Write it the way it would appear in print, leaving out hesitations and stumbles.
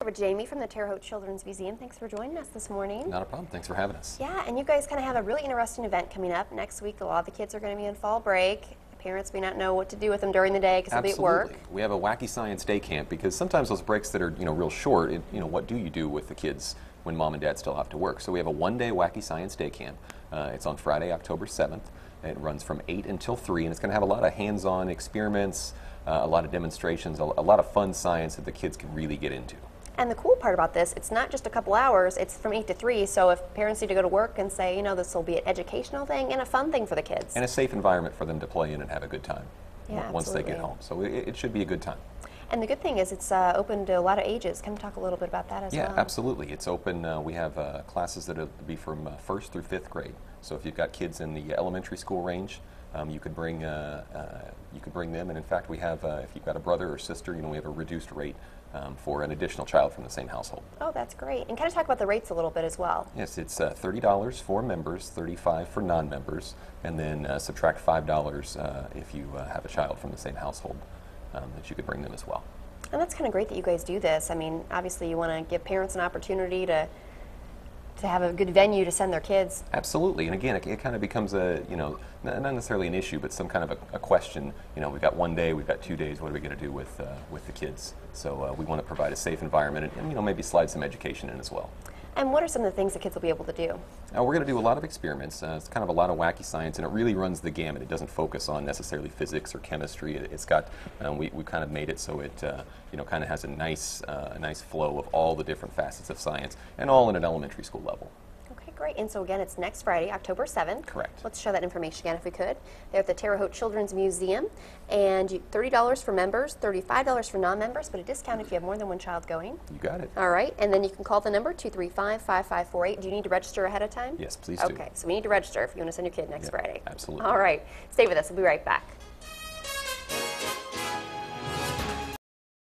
With Jamie from the Terre Haute Children's Museum. Thanks for joining us this morning. Not a problem. Thanks for having us. Yeah, and you guys kind of have a really interesting event coming up next week. A lot of the kids are going to be in fall break. Parents may not know what to do with them during the day because they'll be at work. We have a Wacky Science day camp because sometimes those breaks that are real short, what do you do with the kids when mom and dad still have to work? So we have a one-day Wacky Science day camp. It's on Friday, October 7th. It runs from 8 until 3, and it's going to have a lot of hands-on experiments, a lot of demonstrations, a lot of fun science that the kids can really get into. And the cool part about this, it's not just a couple hours, it's from 8 to 3, so if parents need to go to work and say, this will be an educational thing and a fun thing for the kids. And a safe environment for them to play in and have a good time once they get home. So it should be a good time. And the good thing is it's open to a lot of ages. Can we talk a little bit about that as well? Yeah, absolutely. It's open. We have classes that will be from 1st through 5th grade. So if you've got kids in the elementary school range, you could bring them. And in fact, we have, if you've got a brother or sister, we have a reduced rate for an additional child from the same household. Oh, that's great. And kind of talk about the rates a little bit as well. Yes, it's $30 for members, $35 for non-members, and then subtract $5 if you have a child from the same household that you could bring them as well. And that's kind of great that you guys do this. I mean, obviously you want to give parents an opportunity to have a good venue to send their kids. Absolutely, and again, it kind of becomes a, not necessarily an issue, but some kind of a question. We've got one day, we've got 2 days, what are we going to do with the kids? So we want to provide a safe environment and maybe slide some education in as well. And what are some of the things the kids will be able to do? We're going to do a lot of experiments. It's kind of a lot of wacky science, and it really runs the gamut. It doesn't focus on necessarily physics or chemistry. It's got, we kind of made it so it, kind of has a nice flow of all the different facets of science, and all in an elementary school level. Okay, great. And so again, it's next Friday, October 7th. Correct. Let's show that information again if we could. They're at the Terre Haute Children's Museum, and $30 for members, $35 for non-members, but a discount if you have more than one child going. You got it. All right, and then you can call the number 235-5548. Do you need to register ahead of time? Yes, please do. Okay, so we need to register if you want to send your kid next Friday. Absolutely. All right, stay with us. We'll be right back.